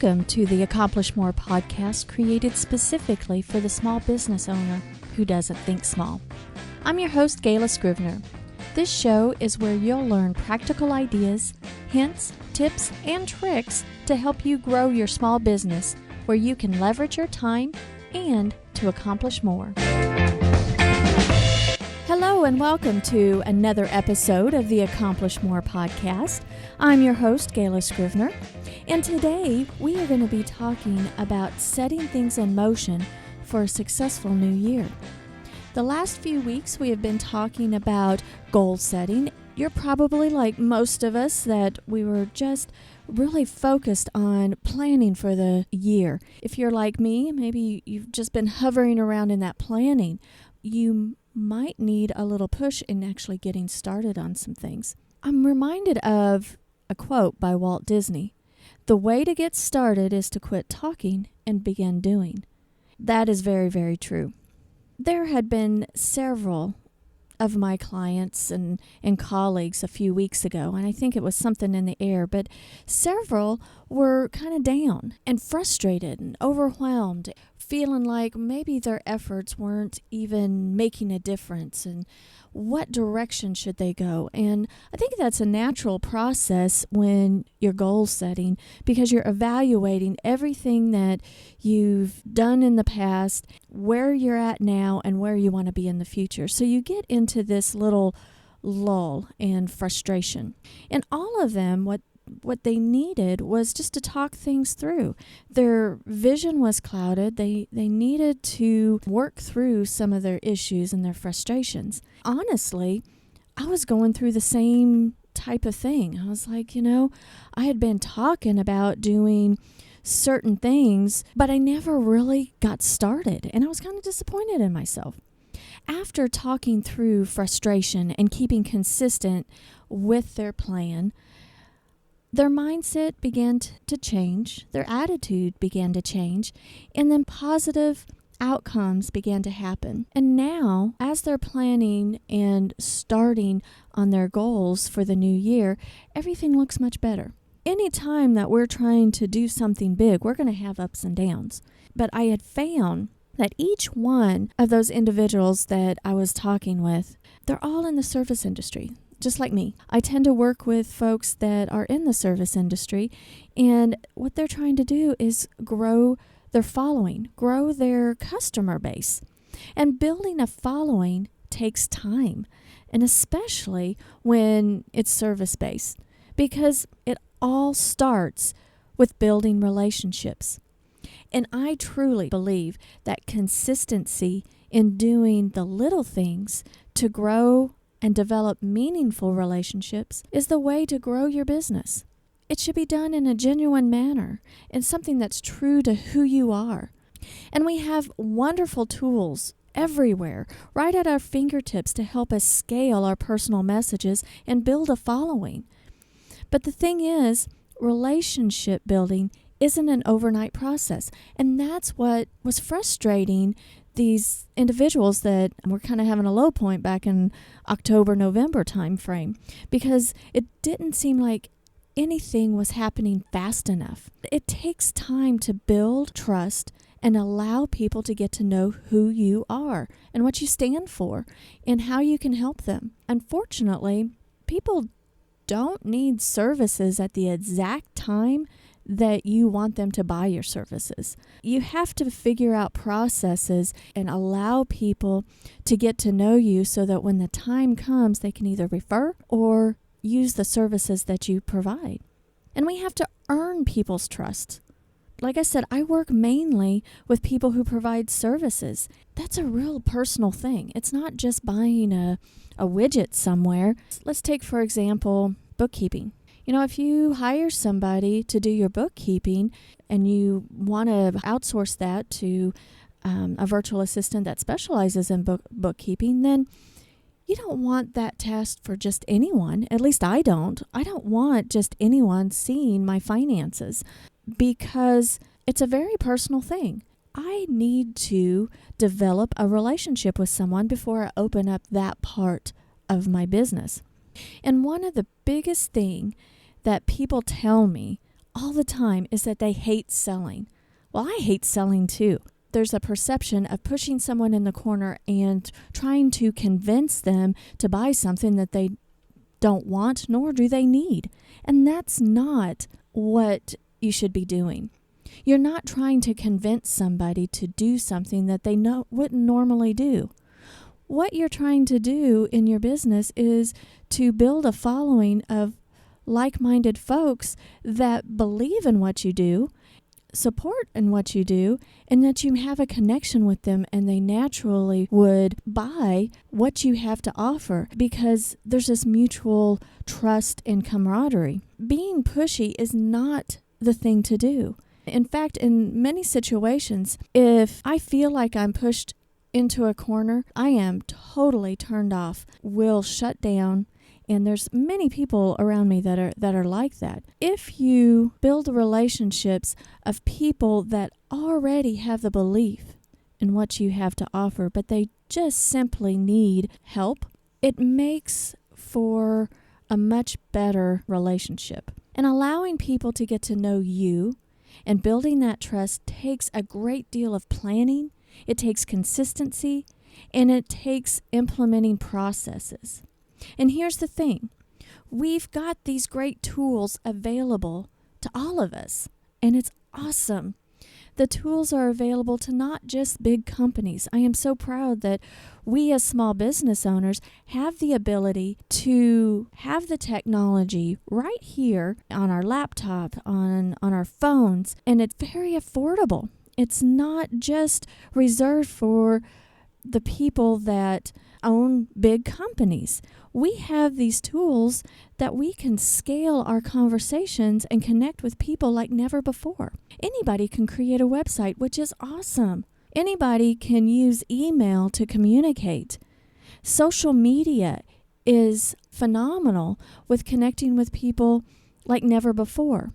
Welcome to the Accomplish More podcast, created specifically for the small business owner who doesn't think small. I'm your host, Gayla Scrivener. This show is where you'll learn practical ideas, hints, tips, and tricks to help you grow your small business, where you can leverage your time and to accomplish more. Hello and welcome to another episode of the Accomplish More podcast. I'm your host, Gayla Scrivener, and today we are going to be talking about setting things in motion for a successful new year. The last few weeks we have been talking about goal setting. You're probably like most of us that we were just really focused on planning for the year. If you're like me, maybe you've just been hovering around in that planning. You might need a little push in actually getting started on some things. I'm reminded of a quote by Walt Disney. The way to get started is to quit talking and begin doing. That is very, very true. There had been several of my clients and colleagues a few weeks ago, and I think it was something in the air, but several were kind of down and frustrated and overwhelmed, feeling like maybe their efforts weren't even making a difference, and what direction should they go? And I think that's a natural process when you're goal setting, because you're evaluating everything that you've done in the past, where you're at now, and where you want to be in the future. So you get into this little lull and frustration. And all of them, what they needed was just to talk things through. Their vision was clouded. They needed to work through some of their issues and their frustrations. Honestly, I was going through the same type of thing. I was like, I had been talking about doing certain things, but I never really got started, and I was kind of disappointed in myself. After talking through frustration and keeping consistent with their plan, their mindset began to change, their attitude began to change, and then positive outcomes began to happen. And now, as they're planning and starting on their goals for the new year, everything looks much better. Anytime that we're trying to do something big, we're going to have ups and downs. But I had found that each one of those individuals that I was talking with, they're all in the service industry. Just like me. I tend to work with folks that are in the service industry, and what they're trying to do is grow their following, grow their customer base. And building a following takes time, and especially when it's service-based, because it all starts with building relationships. And I truly believe that consistency in doing the little things to grow and develop meaningful relationships is the way to grow your business. It should be done in a genuine manner and something that's true to who you are. And we have wonderful tools everywhere, right at our fingertips, to help us scale our personal messages and build a following. But the thing is, relationship building isn't an overnight process. And that's what was frustrating these individuals that were kind of having a low point back in October, November time frame, because it didn't seem like anything was happening fast enough. It takes time to build trust and allow people to get to know who you are and what you stand for and how you can help them. Unfortunately, people don't need services at the exact time that you want them to buy your services. You have to figure out processes and allow people to get to know you so that when the time comes, they can either refer or use the services that you provide. And we have to earn people's trust. Like I said, I work mainly with people who provide services. That's a real personal thing. It's not just buying a widget somewhere. Let's take, for example, bookkeeping. If you hire somebody to do your bookkeeping and you want to outsource that to a virtual assistant that specializes in bookkeeping, then you don't want that task for just anyone. At least I don't. I don't want just anyone seeing my finances, because it's a very personal thing. I need to develop a relationship with someone before I open up that part of my business. And one of the biggest things that people tell me all the time is that they hate selling. Well, I hate selling too. There's a perception of pushing someone in the corner and trying to convince them to buy something that they don't want nor do they need. And that's not what you should be doing. You're not trying to convince somebody to do something that they wouldn't normally do. What you're trying to do in your business is to build a following of like-minded folks that believe in what you do, support in what you do, and that you have a connection with them and they naturally would buy what you have to offer because there's this mutual trust and camaraderie. Being pushy is not the thing to do. In fact, in many situations, if I feel like I'm pushed into a corner, I am totally turned off, will shut down, and there's many people around me that are like that. If you build relationships of people that already have the belief in what you have to offer, but they just simply need help, it makes for a much better relationship. And allowing people to get to know you and building that trust takes a great deal of planning, it takes consistency, and it takes implementing processes. And here's the thing. We've got these great tools available to all of us, and it's awesome. The tools are available to not just big companies. I am so proud that we as small business owners have the ability to have the technology right here on our laptop, on our phones, and it's very affordable. It's not just reserved for the people that own big companies. We have these tools that we can scale our conversations and connect with people like never before. Anybody can create a website, which is awesome. Anybody can use email to communicate. Social media is phenomenal with connecting with people like never before.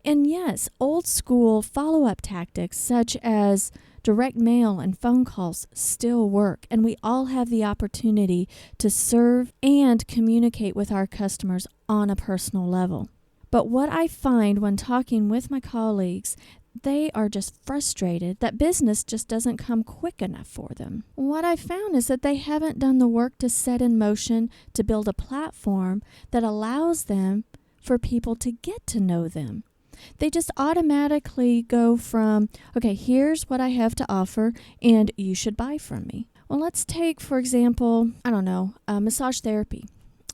And yes, old school follow-up tactics such as direct mail and phone calls still work, and we all have the opportunity to serve and communicate with our customers on a personal level. But what I find when talking with my colleagues, they are just frustrated that business just doesn't come quick enough for them. What I found is that they haven't done the work to set in motion to build a platform that allows them for people to get to know them. They just automatically go from, okay, here's what I have to offer, and you should buy from me. Well, let's take, for example, massage therapy.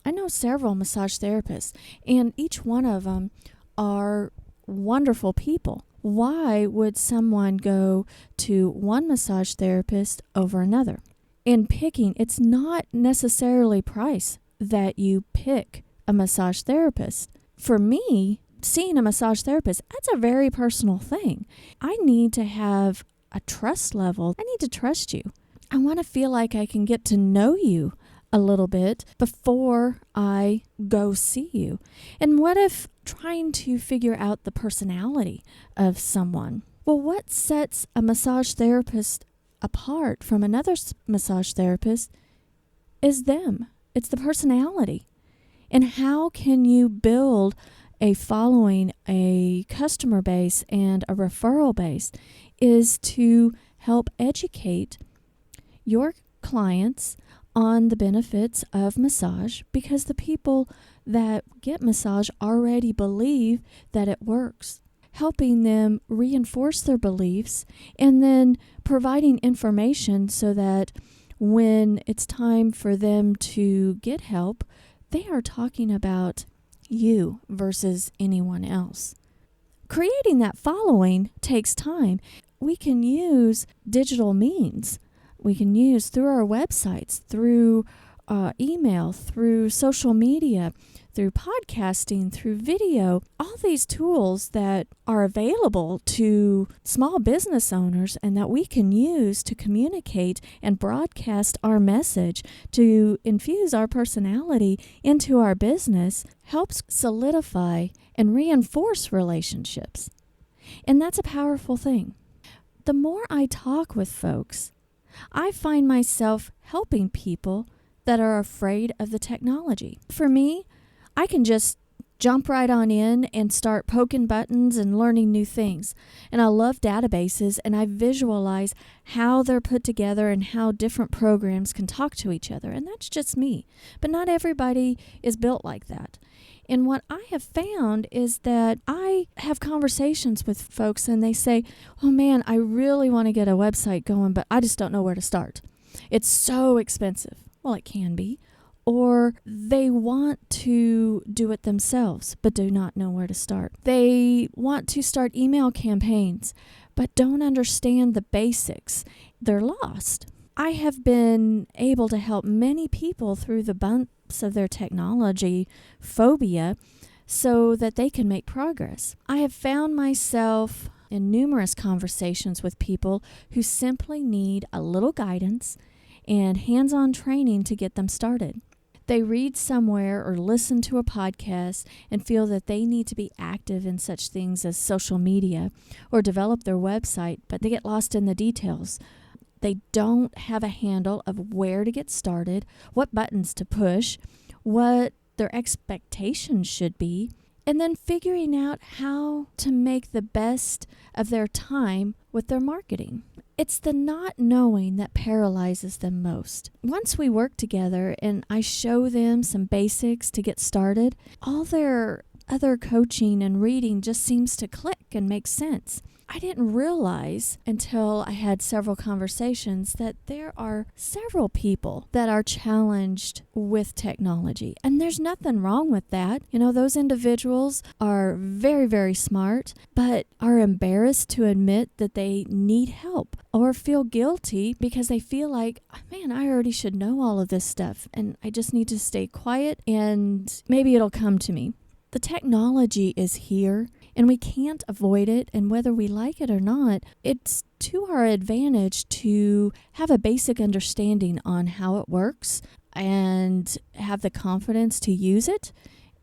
I know several massage therapists, and each one of them are wonderful people. Why would someone go to one massage therapist over another? In picking, it's not necessarily price that you pick a massage therapist. For me, seeing a massage therapist, that's a very personal thing. I need to have a trust level. I need to trust you. I want to feel like I can get to know you a little bit before I go see you. And what if trying to figure out the personality of someone? Well, what sets a massage therapist apart from another massage therapist is them. It's the personality. And how can you build a following, a customer base, and a referral base is to help educate your clients on the benefits of massage, because the people that get massage already believe that it works. Helping them reinforce their beliefs and then providing information so that when it's time for them to get help, they are talking about you versus anyone else. Creating that following takes time. We can use digital means. We can use through our websites, through email, through social media, through podcasting, through video, all these tools that are available to small business owners and that we can use to communicate and broadcast our message, to infuse our personality into our business, helps solidify and reinforce relationships. And that's a powerful thing. The more I talk with folks, I find myself helping people that are afraid of the technology. For me, I can just jump right on in and start poking buttons and learning new things. And I love databases, and I visualize how they're put together and how different programs can talk to each other. And that's just me. But not everybody is built like that. And what I have found is that I have conversations with folks and they say, oh man, I really want to get a website going, but I just don't know where to start. It's so expensive. Well, it can be. Or they want to do it themselves, but do not know where to start. They want to start email campaigns, but don't understand the basics. They're lost. I have been able to help many people through the bumps of their technology phobia so that they can make progress. I have found myself in numerous conversations with people who simply need a little guidance and hands-on training to get them started. They read somewhere or listen to a podcast and feel that they need to be active in such things as social media or develop their website, but they get lost in the details. They don't have a handle of where to get started, what buttons to push, what their expectations should be, and then figuring out how to make the best of their time with their marketing. It's the not knowing that paralyzes them most. Once we work together and I show them some basics to get started, all their other coaching and reading just seems to click and make sense. I didn't realize until I had several conversations that there are several people that are challenged with technology. And there's nothing wrong with that. You know, those individuals are very, very smart, but are embarrassed to admit that they need help or feel guilty because they feel like, man, I already should know all of this stuff and I just need to stay quiet and maybe it'll come to me. The technology is here and we can't avoid it, and whether we like it or not, it's to our advantage to have a basic understanding on how it works and have the confidence to use it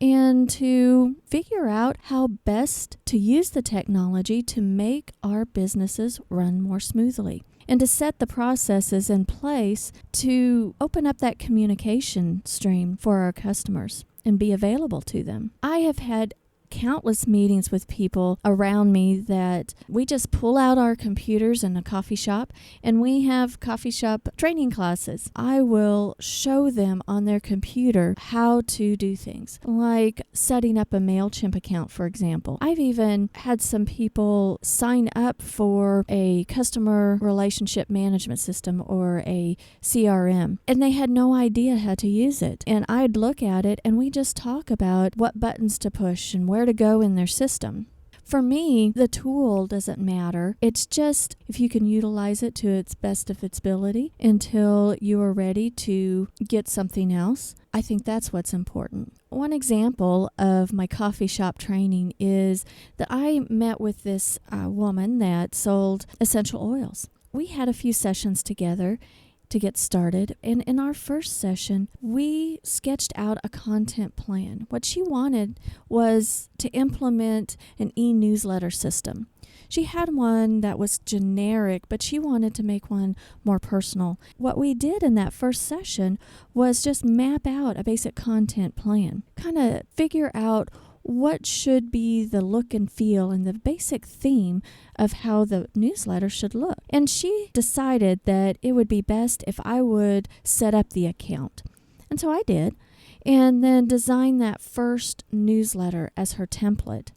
and to figure out how best to use the technology to make our businesses run more smoothly and to set the processes in place to open up that communication stream for our customers and be available to them. I have had countless meetings with people around me that we just pull out our computers in a coffee shop and we have coffee shop training classes. I will show them on their computer how to do things like setting up a MailChimp account, for example. I've even had some people sign up for a customer relationship management system or a CRM, and they had no idea how to use it. And I'd look at it and we just talk about what buttons to push and where to go in their system. For me, the tool doesn't matter. It's just if you can utilize it to its best of its ability until you are ready to get something else. I think that's what's important. One example of my coffee shop training is that I met with this woman that sold essential oils. We had a few sessions together to get started. And in our first session, we sketched out a content plan. What she wanted was to implement an e-newsletter system. She had one that was generic, but she wanted to make one more personal. What we did in that first session was just map out a basic content plan, kind of figure out what should be the look and feel and the basic theme of how the newsletter should look. And she decided that it would be best if I would set up the account. And so I did, and then designed that first newsletter as her template.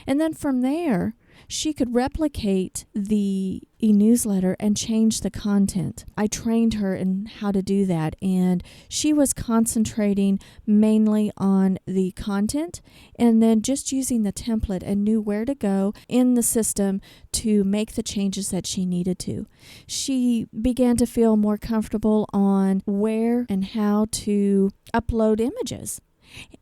And then from there, she could replicate the e-newsletter and change the content. I trained her in how to do that, and she was concentrating mainly on the content and then just using the template and knew where to go in the system to make the changes that she needed to. She began to feel more comfortable on where and how to upload images,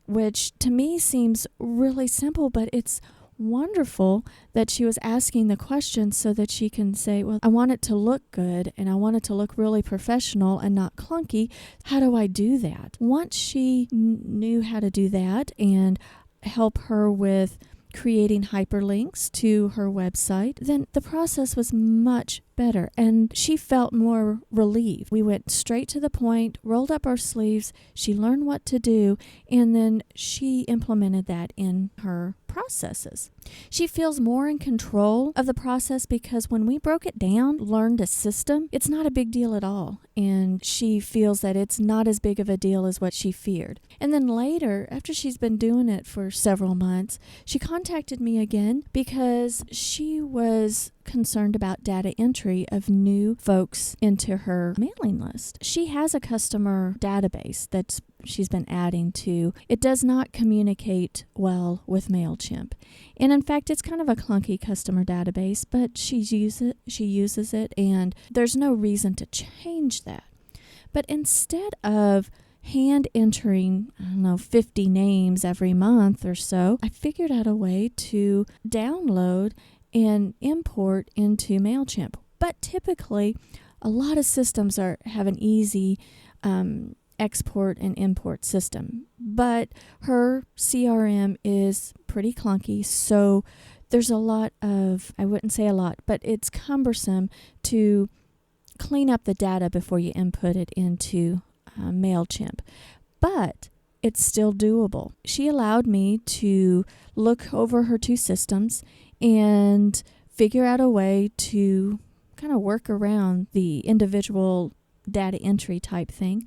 which to me seems really simple, but it's wonderful that she was asking the questions so that she can say, well, I want it to look good and I want it to look really professional and not clunky. How do I do that? Once she knew how to do that and help her with creating hyperlinks to her website, then the process was much better. And she felt more relieved. We went straight to the point, rolled up our sleeves. She learned what to do, and then she implemented that in her processes. She feels more in control of the process because when we broke it down, learned a system, it's not a big deal at all. And she feels that it's not as big of a deal as what she feared. And then later, after she's been doing it for several months, she contacted me again because she was concerned about data entry of new folks into her mailing list. She has a customer database that she's been adding to. It does not communicate well with MailChimp. And in fact, it's kind of a clunky customer database, but she uses it, and there's no reason to change that. But instead of hand entering, 50 names every month or so, I figured out a way to download and import into MailChimp. But typically, a lot of systems have an easy export and import system. But her CRM is pretty clunky, so there's a lot of, I wouldn't say a lot, but it's cumbersome to clean up the data before you input it into MailChimp. But it's still doable. She allowed me to look over her two systems and figure out a way to kind of work around the individual data entry type thing.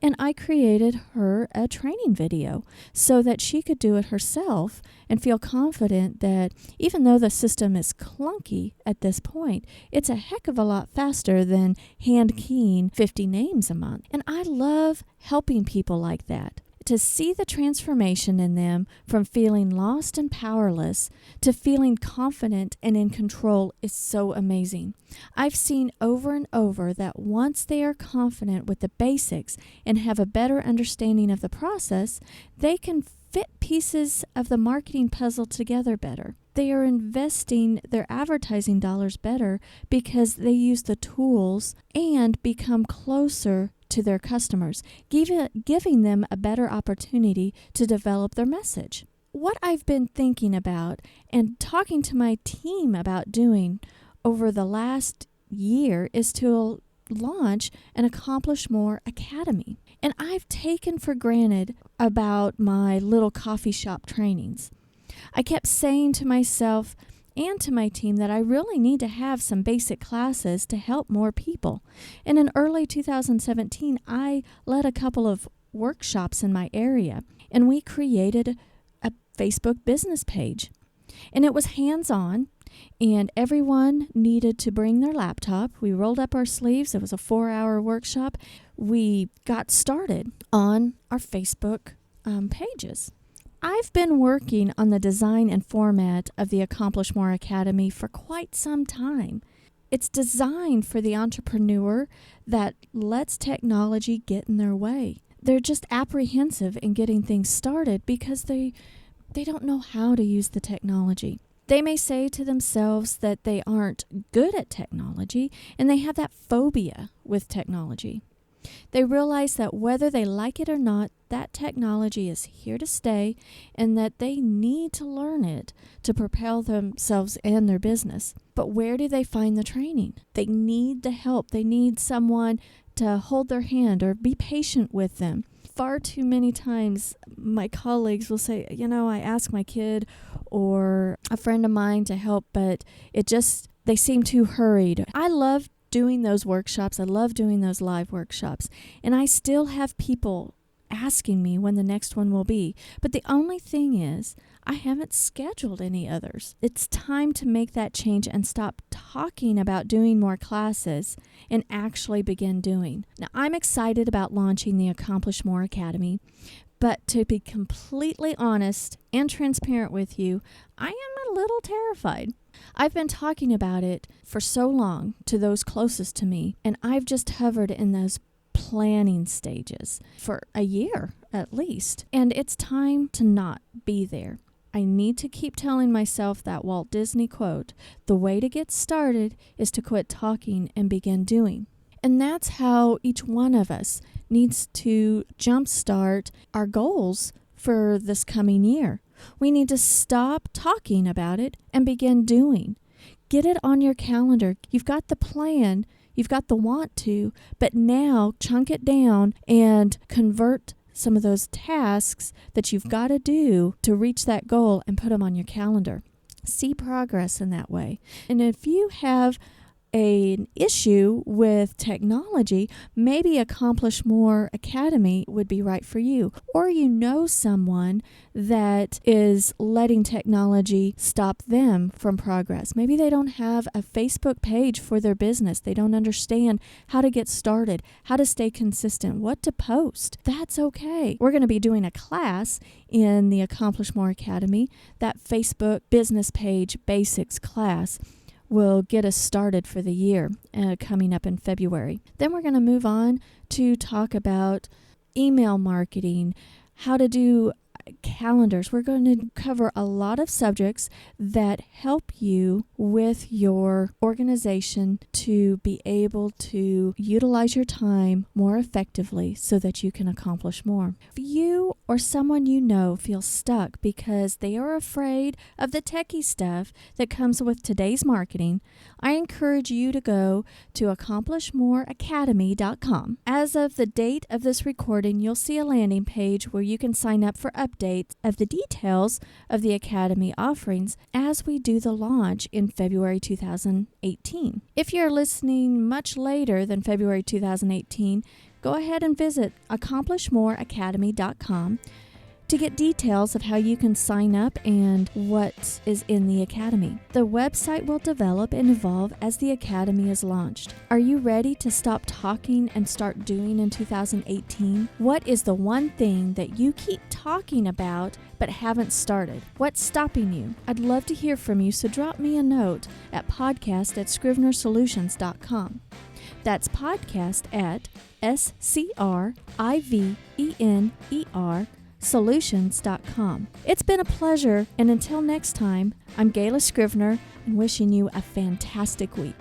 And I created her a training video so that she could do it herself and feel confident that even though the system is clunky at this point, it's a heck of a lot faster than hand keying 50 names a month. And I love helping people like that. To see the transformation in them from feeling lost and powerless to feeling confident and in control is so amazing. I've seen over and over that once they are confident with the basics and have a better understanding of the process, they can fit pieces of the marketing puzzle together better. They are investing their advertising dollars better because they use the tools and become closer to their customers, giving them a better opportunity to develop their message. What I've been thinking about and talking to my team about doing over the last year is to launch an Accomplish More Academy. And I've taken for granted about my little coffee shop trainings. I kept saying to myself and to my team that I really need to have some basic classes to help more people. And in early 2017, I led a couple of workshops in my area, and we created a Facebook business page. And it was hands-on, and everyone needed to bring their laptop. We rolled up our sleeves. It was a 4-hour workshop. We got started on our Facebook pages. I've been working on the design and format of the Accomplish More Academy for quite some time. It's designed for the entrepreneur that lets technology get in their way. They're just apprehensive in getting things started because they don't know how to use the technology. They may say to themselves that they aren't good at technology, and they have that phobia with technology. They realize that whether they like it or not, that technology is here to stay and that they need to learn it to propel themselves and their business. But where do they find the training? They need the help. They need someone to hold their hand or be patient with them. Far too many times, my colleagues will say, I asked my kid or a friend of mine to help, but they seem too hurried. I love doing those workshops. I love doing those live workshops. And I still have people asking me when the next one will be. But the only thing is, I haven't scheduled any others. It's time to make that change and stop talking about doing more classes and actually begin doing. Now, I'm excited about launching the Accomplish More Academy, but to be completely honest and transparent with you, I am a little terrified. I've been talking about it for so long to those closest to me, and I've just hovered in those planning stages for a year at least. And it's time to not be there. I need to keep telling myself that Walt Disney quote, "The way to get started is to quit talking and begin doing." And that's how each one of us needs to jumpstart our goals for this coming year. We need to stop talking about it and begin doing. Get it on your calendar. You've got the plan. You've got the want to, but now chunk it down and convert some of those tasks that you've got to do to reach that goal and put them on your calendar. See progress in that way. And if you have an issue with technology, maybe Accomplish More Academy would be right for you. Or you know someone that is letting technology stop them from progress. Maybe they don't have a Facebook page for their business. They don't understand how to get started, how to stay consistent, what to post. That's okay. We're going to be doing a class in the Accomplish More Academy, that Facebook business page basics class will get us started for the year coming up in February. Then we're going to move on to talk about email marketing, how to do calendars. We're going to cover a lot of subjects that help you with your organization to be able to utilize your time more effectively so that you can accomplish more. If you or someone you know feels stuck because they are afraid of the techie stuff that comes with today's marketing, I encourage you to go to accomplishmoreacademy.com. As of the date of this recording, you'll see a landing page where you can sign up for updates of the details of the Academy offerings as we do the launch in February 2018. If you're listening much later than February 2018, go ahead and visit accomplishmoreacademy.com to get details of how you can sign up and what is in the Academy. The website will develop and evolve as the Academy is launched. Are you ready to stop talking and start doing in 2018? What is the one thing that you keep talking about but haven't started? What's stopping you? I'd love to hear from you, so drop me a note at podcast@scrivenersolutions.com. That's podcast at SCRIVENER solutions.com. It's been a pleasure, and until next time, I'm Gayla Scrivener, and wishing you a fantastic week.